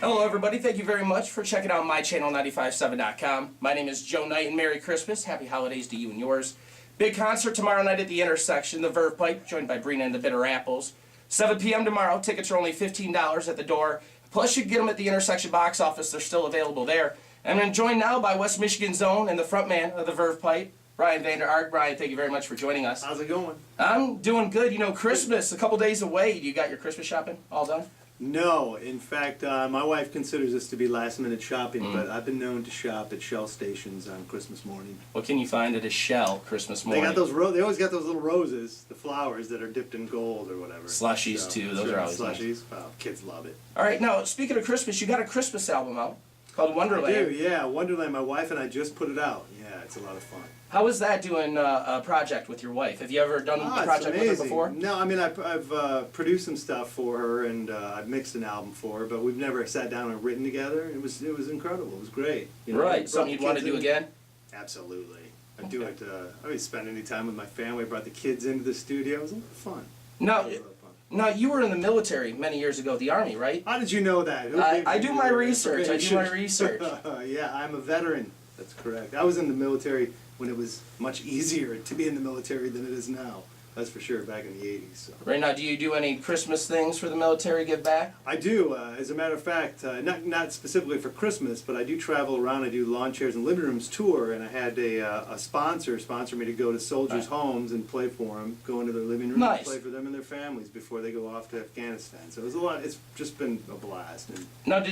Hello everybody, thank you very much for checking out mychannel957.com. My name is Joe Knight and Merry Christmas. Happy holidays to you and yours. Big concert tomorrow night at the intersection, the Verve Pipe, joined by Brina and the Bitter Apples. 7 p.m. tomorrow, tickets are only $15 at the door. Plus you can get them at the intersection box office, they're still available there. And I'm joined now by West Michigan's own and the front man of the Verve Pipe, Brian Vander Ark. Brian, thank you very much for joining us. How's it going? I'm doing good. You know, Christmas, a couple days away. You got your Christmas shopping all done? No, in fact, my wife considers this to be last-minute shopping, but I've been known to shop at Shell stations on Christmas morning. What can you find at a Shell Christmas morning? They got those. They always got those little roses, the flowers that are dipped in gold or whatever. Slushies too. Those are always slushies. Nice. Well, kids love it. All right, now speaking of Christmas, you got a Christmas album out called Wonderland. I do, yeah. Wonderland. My wife and I just put it out. Yeah, it's a lot of fun. How is that doing a project with your wife? Have you ever done a project with her before? No, I mean I've produced some stuff for her and I've mixed an album for her, but we've never sat down and written together. It was incredible. It was great. You know, right, something you'd want to do again? Absolutely. I'd do it. I would spend any time with my family. I brought the kids into the studio. It was a lot of fun. Now you were in the military many years ago, the Army, right? How did you know that? I do my research. I do my research. Yeah, I'm a veteran. That's correct. I was in the military when it was much easier to be in the military than it is now. That's for sure, back in the 80s. So. Right now, do you do any Christmas things for the military, give back? I do. As a matter of fact, not specifically for Christmas, but I do travel around. I do lawn chairs and living rooms tour, and I had a sponsor me to go to soldiers' homes and play for them, go into their living room and play for them and their families before they go off to Afghanistan. So it was a lot. It's just been a blast. And now,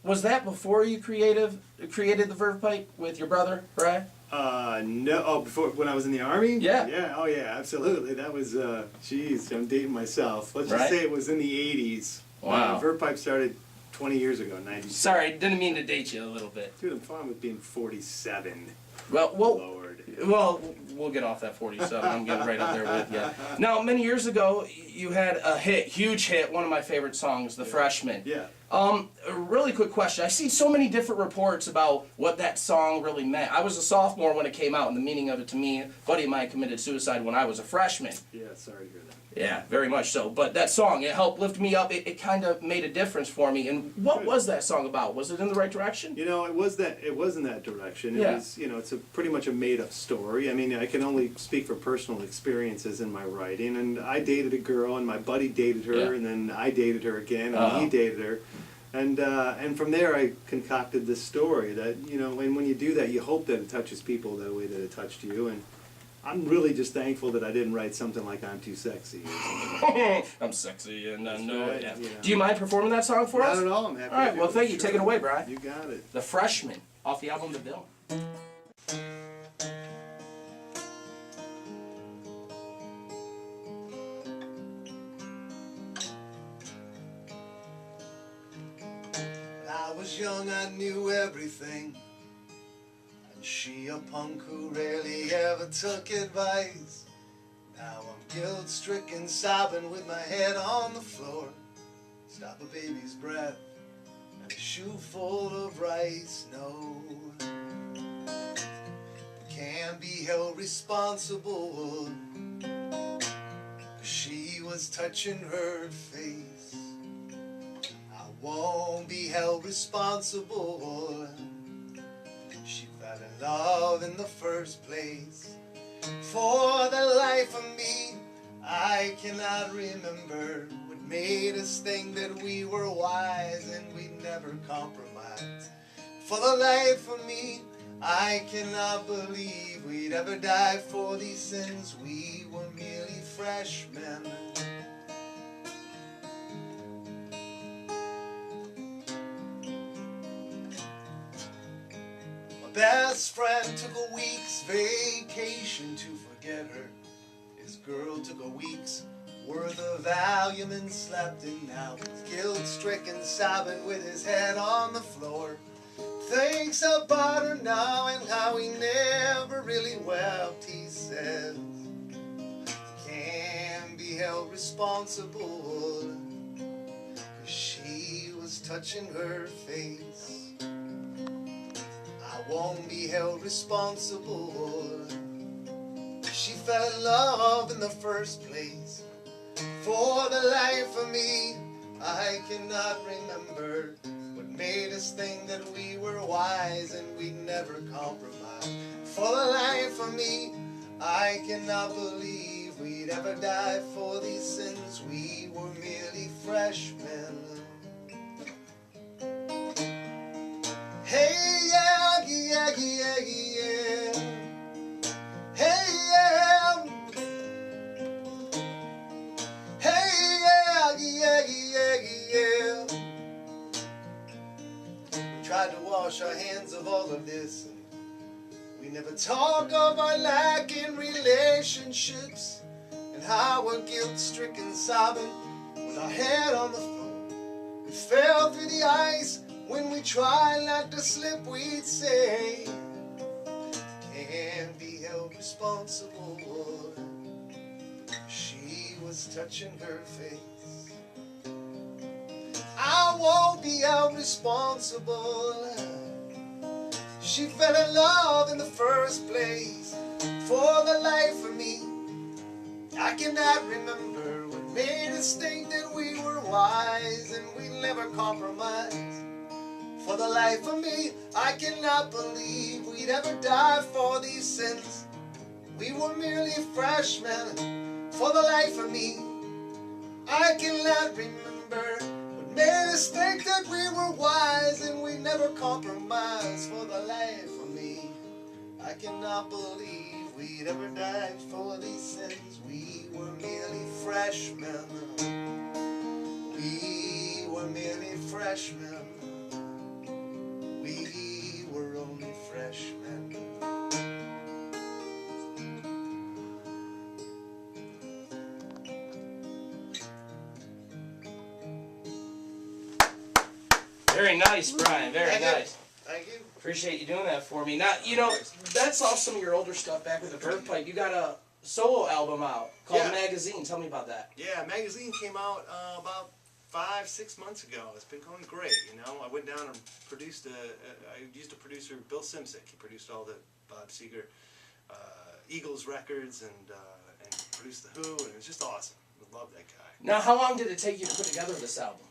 was that before you created the Verve Pipe with your brother, Brad? No. Oh, before when I was in the Army? Yeah. Yeah. Oh, yeah. Absolutely. That was. Geez, I'm dating myself. Let's just say it was in the 80s. Wow. Verve Pipe started 20 years ago, 96. Sorry, didn't mean to date you a little bit. Dude, I'm fine with being 47. Well, Lord. Well, we'll get off that 47. I'm getting right up there with you. Now, many years ago, you had a huge hit, one of my favorite songs, The Freshmen. Yeah. A really quick question. I see so many different reports about what that song really meant. I was a sophomore when it came out, and the meaning of it to me, a buddy of mine committed suicide when I was a freshman. Yeah, sorry to hear that. Yeah, very much so. But that song, it helped lift me up. It kind of made a difference for me. And what was that song about? Was it in the right direction? You know, it was in that direction. It was, you know, it's pretty much a made-up story. I mean, I can only speak for personal experiences in my writing. And I dated a girl, and my buddy dated her, and then I dated her again, and he dated her. And from there, I concocted this story that, you know, and when you do that, you hope that it touches people the way that it touched you. And I'm really just thankful that I didn't write something like I'm Too Sexy. Or something. I'm sexy and I know right, it. yeah. Do you mind performing that song for us? Not at all. I'm happy all right, to do well, it. thank you. Take it away, Brian. You got it. The Freshmen, off the album The Bill. When I was young, I knew everything. She a punk who rarely ever took advice. Now I'm guilt-stricken, sobbing with my head on the floor. Stop a baby's breath and a shoe full of rice. No, can't be held responsible. She was touching her face. I won't be held responsible. She fell in love in the first place. For the life of me, I cannot remember what made us think that we were wise and we'd never compromise. For the life of me, I cannot believe we'd ever die for these sins. We were merely freshmen. Best friend took a week's vacation to forget her. His girl took a week's worth of Valium and slept, and now he's guilt-stricken, sobbing with his head on the floor. Thinks about her now and how he never really wept, he says. He can't be held responsible, 'cause she was touching her face. I won't be held responsible. She fell in love in the first place. For the life of me, I cannot remember made us think that we were wise and we'd never compromise. For the life of me, I cannot believe we'd ever die for these sins. We were merely freshmen. Hey, yeah, yeah, yeah, yeah. Hey, yeah. Hey, yeah, yeah, yeah, yeah. We tried to wash our hands of all of this. We never talk of our lack in relationships and how we're guilt-stricken, sobbing with our head on the floor. We fell through the ice when we tried not to slip. We'd say, can't be held responsible. She was touching her face. I won't be held responsible. She fell in love in the first place. For the life of me, I cannot remember what made us think that we were wise and we never compromised. For the life of me, I cannot believe we'd ever die for these sins. We were merely freshmen. For the life of me, I cannot remember what made us think that we were wise and we never compromised. For the life of me, I cannot believe we'd ever die for these sins. We were merely freshmen. We were merely freshmen. We were only freshmen. Very nice, Brian. Very nice. Thank you. Appreciate you doing that for me. Now, you know, that's off some of your older stuff back with the Verve Pipe. You got a solo album out called Magazine. Tell me about that. Yeah, Magazine came out about 5-6 months ago. It's been going great, you know. I went down and produced I used a producer, Bill Simsick. He produced all the Bob Seger Eagles records and produced The Who, and it was just awesome. I love that guy. Now, how long did it take you to put together this album?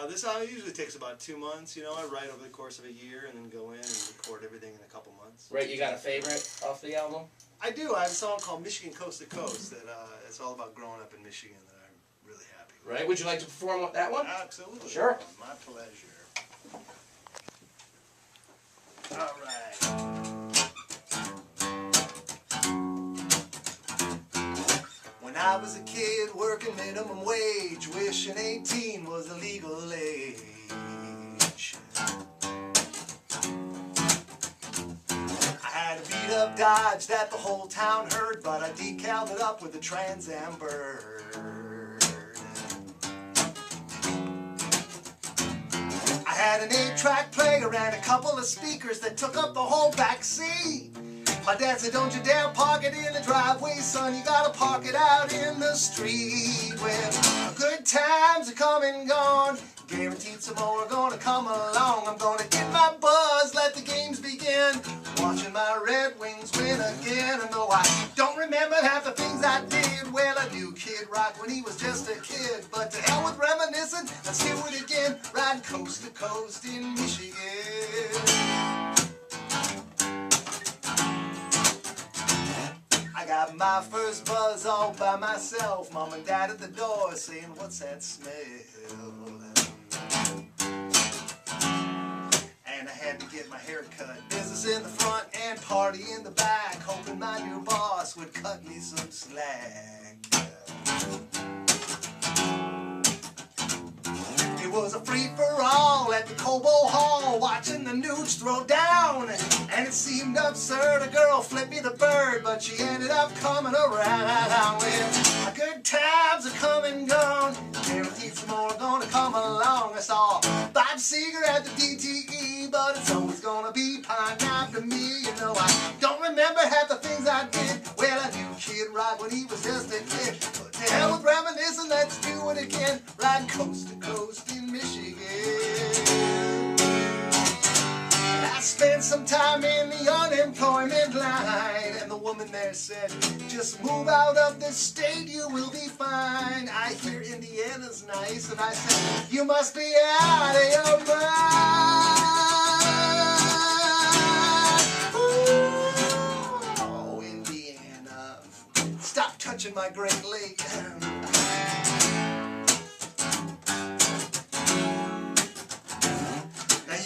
This album usually takes about 2 months. You know, I write over the course of a year and then go in and record everything in a couple months. Right, you got a favorite off the album? I do. I have a song called Michigan Coast to Coast that it's all about growing up in Michigan that I'm really happy with. Right, would you like to perform with that one? Absolutely. Sure. My pleasure. All right. When I was a kid working minimum wage, wishing 18 was the legal age. I had a beat up Dodge that the whole town heard, but I decaled it up with a Trans Am Bird. I had an 8-track player and a couple of speakers that took up the whole back seat. My dad said, don't you dare park it in the driveway, son, you gotta park it out in the street. Well, good times are come and gone, guaranteed some more are gonna come along. I'm gonna get my buzz, let the games begin, watching my Red Wings win again. And though I don't remember half the things I did, well, I knew Kid Rock when he was just a kid. But to hell with reminiscing, let's do it again, riding coast to coast in Michigan. I got my first buzz all by myself. Mom and Dad at the door saying, what's that smell? And I had to get my hair cut. Business in the front and party in the back, hoping my new boss would cut me some slack. It was a free-for-all at the Cobo Hall, watching the nudes throw down. And it seemed absurd, a girl flipped me the bird, but she ended up coming around. Well, good times are come and gone, guaranteed some more are gonna come along. I saw Bob Seger at the DTE, but it's always gonna be Pine Knob to me. You know, I don't remember half the things I did. Well, I knew Kid Rock when he was just a kid. But to hell with reminiscing, let's do it again, riding coast to coast in Michigan. I spent some time in the unemployment line, and the woman woman there said, just move out of this state, you will be fine. I hear Indiana's nice, and I said, you must be out of your mind. Ooh, oh, Indiana, stop touching my Great Lake.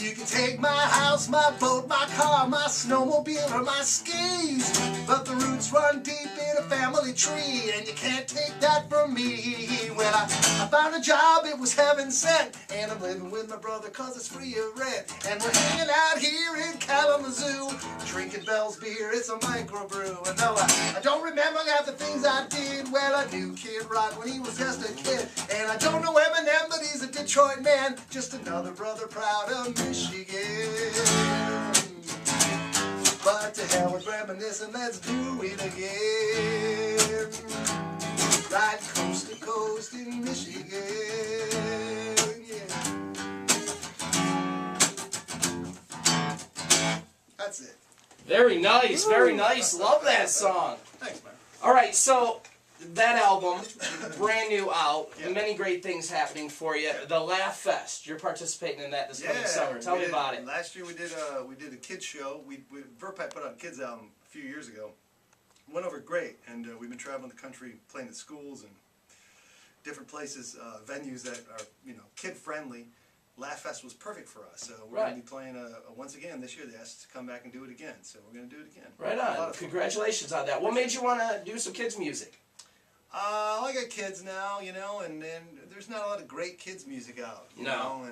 You can take my house, my boat, my car, my snowmobile, or my skis, but the roots run deep in a family tree, and you can't take that from me. Well, I found a job, it was heaven sent, and I'm living with my brother cause it's free of rent, and we're hanging out here in Kalamazoo, drinking Bell's beer, it's a microbrew. And though I don't remember half the things I did, well, I knew Kid Rock when he was just a kid, and I don't know Eminem, but he's a Detroit man, just another brother proud of Michigan. But to hell with reminiscing, let's do it again. Ride coast to coast in Michigan, yeah. That's it. Very nice, very nice. Love that song. Thanks, man. All right, so that album, brand new out, many great things happening for you. The Laugh Fest, you're participating in that this coming summer. Tell me about it. Last year we did a kids show. Verve Pipe put out a kids album a few years ago. Went over great, and we've been traveling the country playing at schools and different places, venues that are kid friendly. Laugh Fest was perfect for us, so we're going to be playing once again this year. They asked us to come back and do it again, so we're going to do it again. Right on. Congratulations on that. What made you want to do some kids music? I got kids now, and there's not a lot of great kids music out, you know,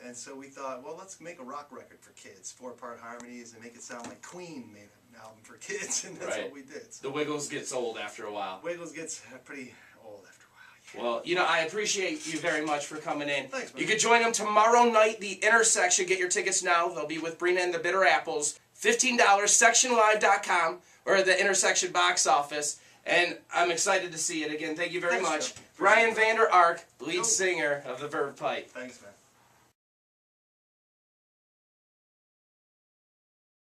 and so we thought, well, let's make a rock record for kids, 4-part harmonies, and make it sound like Queen made an album for kids, and that's what we did. So the Wiggles gets old after a while. Wiggles gets pretty old after a while. Yeah. Well, I appreciate you very much for coming in. Thanks, man. You can join them tomorrow night, The Intersection. Get your tickets now. They'll be with Brina and the Bitter Apples. $15, sectionlive.com, or the Intersection box office. And I'm excited to see it again. Thank you very much. Man. Brian Vander Ark, lead singer of the Verve Pipe. Thanks, man.